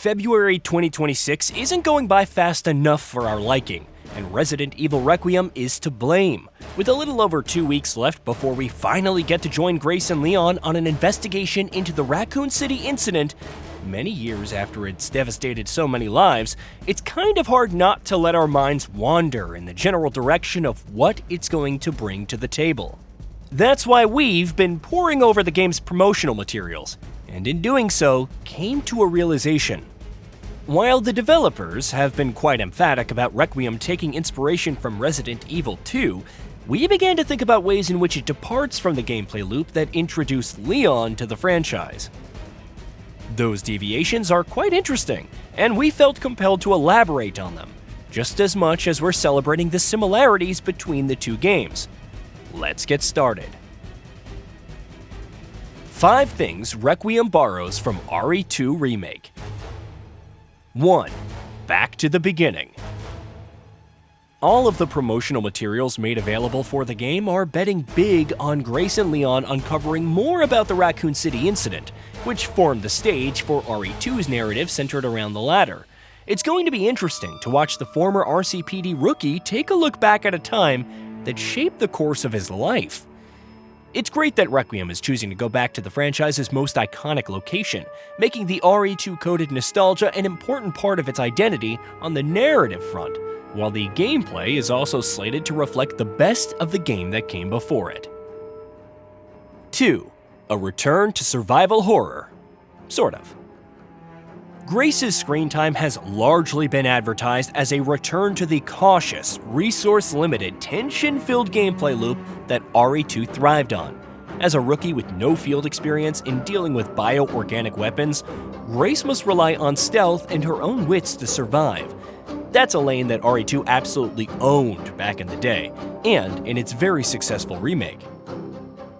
February 2026 isn't going by fast enough for our liking, and Resident Evil Requiem is to blame. With a little over 2 weeks left before we finally get to join Grace and Leon on an investigation into the Raccoon City incident, many years after it's devastated so many lives, it's kind of hard not to let our minds wander in the general direction of what it's going to bring to the table. That's why we've been poring over the game's promotional materials, and in doing so, came to a realization. While the developers have been quite emphatic about Requiem taking inspiration from Resident Evil 2, we began to think about ways in which it departs from the gameplay loop that introduced Leon to the franchise. Those deviations are quite interesting, and we felt compelled to elaborate on them, just as much as we're celebrating the similarities between the two games. Let's get started. 5 things Requiem borrows from RE2 Remake. 1. Back to the beginning. All of the promotional materials made available for the game are betting big on Grace and Leon uncovering more about the Raccoon City incident, which formed the stage for RE2's narrative centered around the latter. It's going to be interesting to watch the former RCPD rookie take a look back at a time that shaped the course of his life. It's great that Requiem is choosing to go back to the franchise's most iconic location, making the RE2-coded nostalgia an important part of its identity on the narrative front, while the gameplay is also slated to reflect the best of the game that came before it. 2. A return to survival horror. Sort of. Grace's screen time has largely been advertised as a return to the cautious, resource-limited, tension-filled gameplay loop that RE2 thrived on. As a rookie with no field experience in dealing with bioorganic weapons, Grace must rely on stealth and her own wits to survive. That's a lane that RE2 absolutely owned back in the day, and in its very successful remake.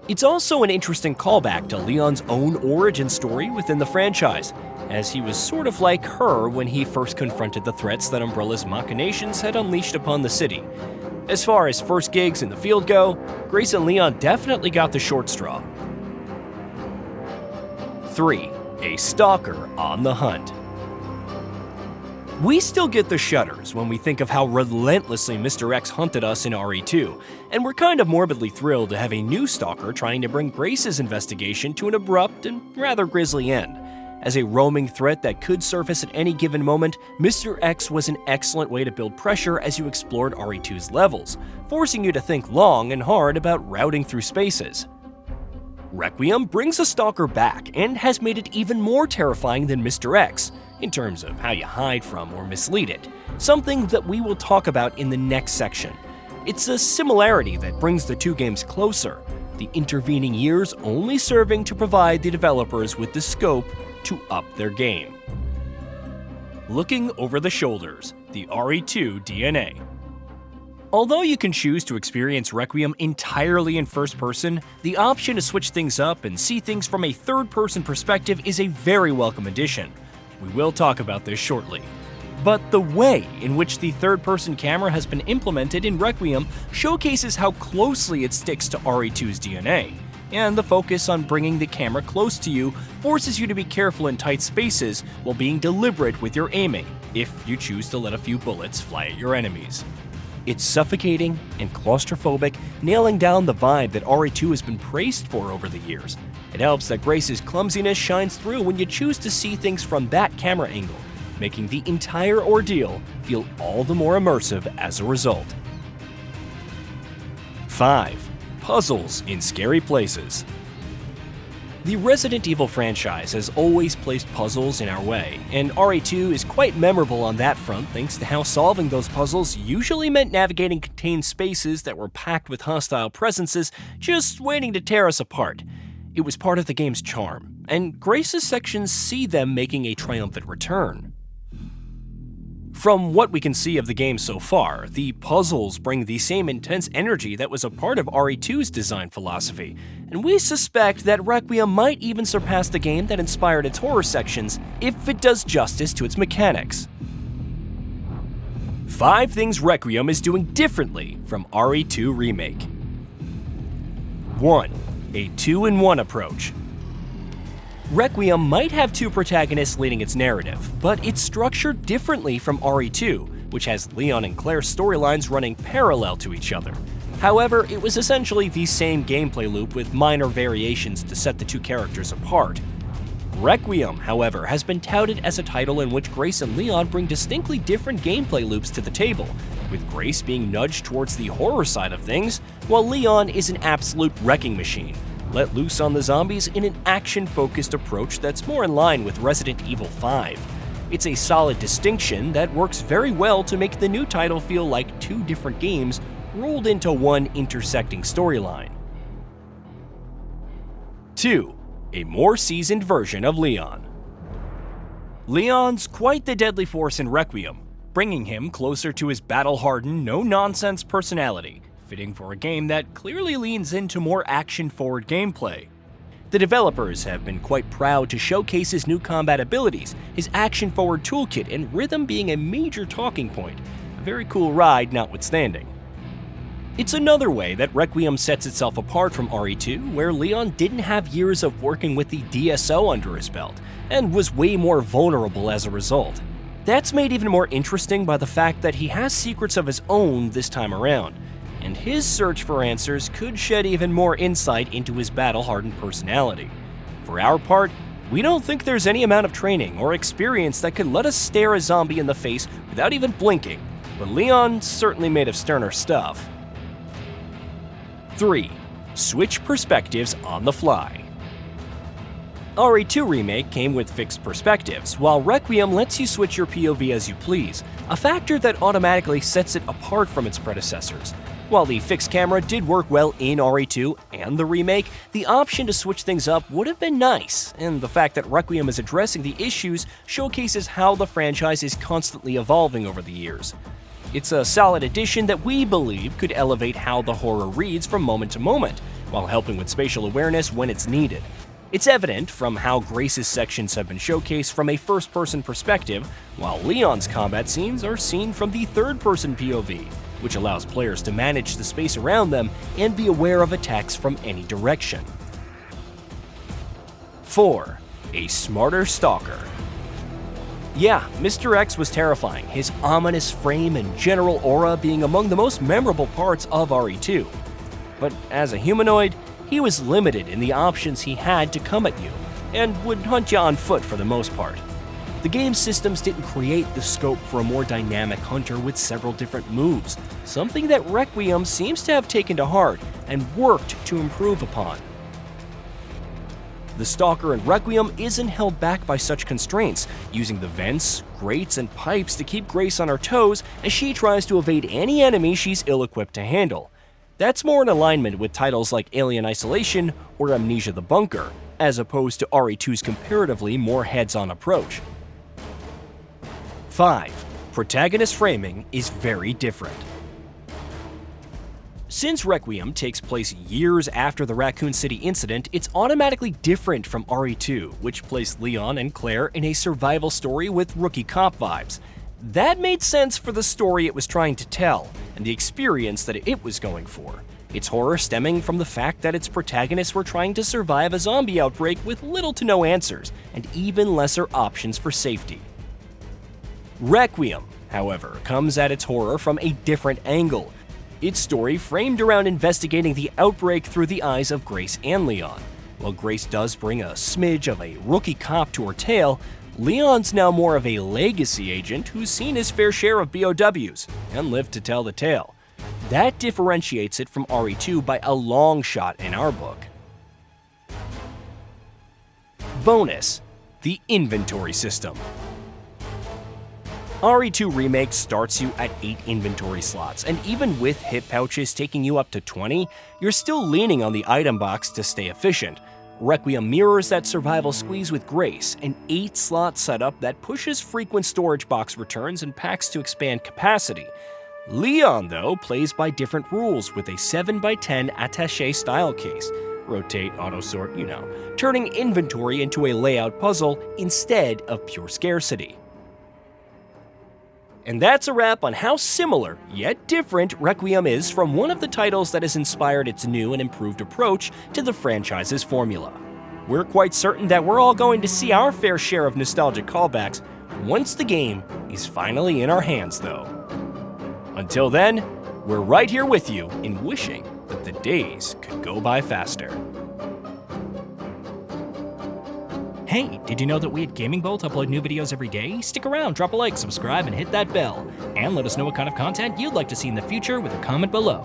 It's also an interesting callback to Leon's own origin story within the franchise, as he was sort of like her when he first confronted the threats that Umbrella's machinations had unleashed upon the city. As far as first gigs in the field go, Grace and Leon definitely got the short straw. 3. A stalker on the hunt. We still get the shudders when we think of how relentlessly Mr. X hunted us in RE2, and we're kind of morbidly thrilled to have a new stalker trying to bring Grace's investigation to an abrupt and rather grisly end. As a roaming threat that could surface at any given moment, Mr. X was an excellent way to build pressure as you explored RE2's levels, forcing you to think long and hard about routing through spaces. Requiem brings a stalker back and has made it even more terrifying than Mr. X, in terms of how you hide from or mislead it, something that we will talk about in the next section. It's a similarity that brings the two games closer, the intervening years only serving to provide the developers with the scope to up their game. Looking over the shoulders, the RE2 DNA. Although you can choose to experience Requiem entirely in first person, the option to switch things up and see things from a third-person perspective is a very welcome addition. We will talk about this shortly. But the way in which the third-person camera has been implemented in Requiem showcases how closely it sticks to RE2's DNA, and the focus on bringing the camera close to you forces you to be careful in tight spaces while being deliberate with your aiming, if you choose to let a few bullets fly at your enemies. It's suffocating and claustrophobic, nailing down the vibe that RE2 has been praised for over the years. It helps that Grace's clumsiness shines through when you choose to see things from that camera angle, making the entire ordeal feel all the more immersive as a result. 5. Puzzles in scary places. The Resident Evil franchise has always placed puzzles in our way, and RE2 is quite memorable on that front thanks to how solving those puzzles usually meant navigating contained spaces that were packed with hostile presences just waiting to tear us apart. It was part of the game's charm, and Grace's sections see them making a triumphant return. From what we can see of the game so far, the puzzles bring the same intense energy that was a part of RE2's design philosophy, and we suspect that Requiem might even surpass the game that inspired its horror sections if it does justice to its mechanics. 5 things Requiem is doing differently from RE2 Remake. 1. A 2-in-1 approach. Requiem might have two protagonists leading its narrative, but it's structured differently from RE2, which has Leon and Claire's storylines running parallel to each other. However, it was essentially the same gameplay loop with minor variations to set the two characters apart. Requiem, however, has been touted as a title in which Grace and Leon bring distinctly different gameplay loops to the table, with Grace being nudged towards the horror side of things, while Leon is an absolute wrecking machine, let loose on the zombies in an action-focused approach that's more in line with Resident Evil 5. It's a solid distinction that works very well to make the new title feel like two different games rolled into one intersecting storyline. 2. A more seasoned version of Leon. Leon's quite the deadly force in Requiem, bringing him closer to his battle-hardened, no-nonsense personality, fitting for a game that clearly leans into more action-forward gameplay. The developers have been quite proud to showcase his new combat abilities, his action-forward toolkit, and rhythm being a major talking point, a very cool ride notwithstanding. It's another way that Requiem sets itself apart from RE2, where Leon didn't have years of working with the DSO under his belt, and was way more vulnerable as a result. That's made even more interesting by the fact that he has secrets of his own this time around, and his search for answers could shed even more insight into his battle-hardened personality. For our part, we don't think there's any amount of training or experience that could let us stare a zombie in the face without even blinking, but Leon's certainly made of sterner stuff. 3. Switch perspectives on the fly. RE2 Remake came with fixed perspectives, while Requiem lets you switch your POV as you please, a factor that automatically sets it apart from its predecessors. While the fixed camera did work well in RE2 and the remake, the option to switch things up would have been nice, and the fact that Requiem is addressing the issues showcases how the franchise is constantly evolving over the years. It's a solid addition that we believe could elevate how the horror reads from moment to moment, while helping with spatial awareness when it's needed. It's evident from how Grace's sections have been showcased from a first-person perspective, while Leon's combat scenes are seen from the third-person POV, which allows players to manage the space around them and be aware of attacks from any direction. 4. A smarter stalker. Yeah, Mr. X was terrifying, his ominous frame and general aura being among the most memorable parts of RE2. But as a humanoid, he was limited in the options he had to come at you, and would hunt you on foot for the most part. The game's systems didn't create the scope for a more dynamic hunter with several different moves, something that Requiem seems to have taken to heart and worked to improve upon. The Stalker in Requiem isn't held back by such constraints, using the vents, grates, and pipes to keep Grace on her toes as she tries to evade any enemy she's ill-equipped to handle. That's more in alignment with titles like Alien Isolation or Amnesia the Bunker, as opposed to RE2's comparatively more heads-on approach. 5. Protagonist framing is very different. Since Requiem takes place years after the Raccoon City incident, it's automatically different from RE2, which placed Leon and Claire in a survival story with rookie cop vibes. That made sense for the story it was trying to tell, and the experience that it was going for. Its horror stemming from the fact that its protagonists were trying to survive a zombie outbreak with little to no answers, and even lesser options for safety. Requiem, however, comes at its horror from a different angle. Its story framed around investigating the outbreak through the eyes of Grace and Leon. While Grace does bring a smidge of a rookie cop to her tale, Leon's now more of a legacy agent who's seen his fair share of BOWs and lived to tell the tale. That differentiates it from RE2 by a long shot in our book. Bonus: the inventory system. RE2 Remake starts you at 8 inventory slots, and even with hip pouches taking you up to 20, you're still leaning on the item box to stay efficient. Requiem mirrors that survival squeeze with grace, an 8-slot setup that pushes frequent storage box returns and packs to expand capacity. Leon, though, plays by different rules with a 7x10 attaché style case. Rotate, auto-sort, turning inventory into a layout puzzle instead of pure scarcity. And that's a wrap on how similar, yet different, Requiem is from one of the titles that has inspired its new and improved approach to the franchise's formula. we're quite certain that we're all going to see our fair share of nostalgic callbacks once the game is finally in our hands, though. Until then, we're right here with you in wishing that the days could go by faster. Hey, did you know that we at GamingBolt upload new videos every day? Stick around, drop a like, subscribe, and hit that bell. And let us know what kind of content you'd like to see in the future with a comment below.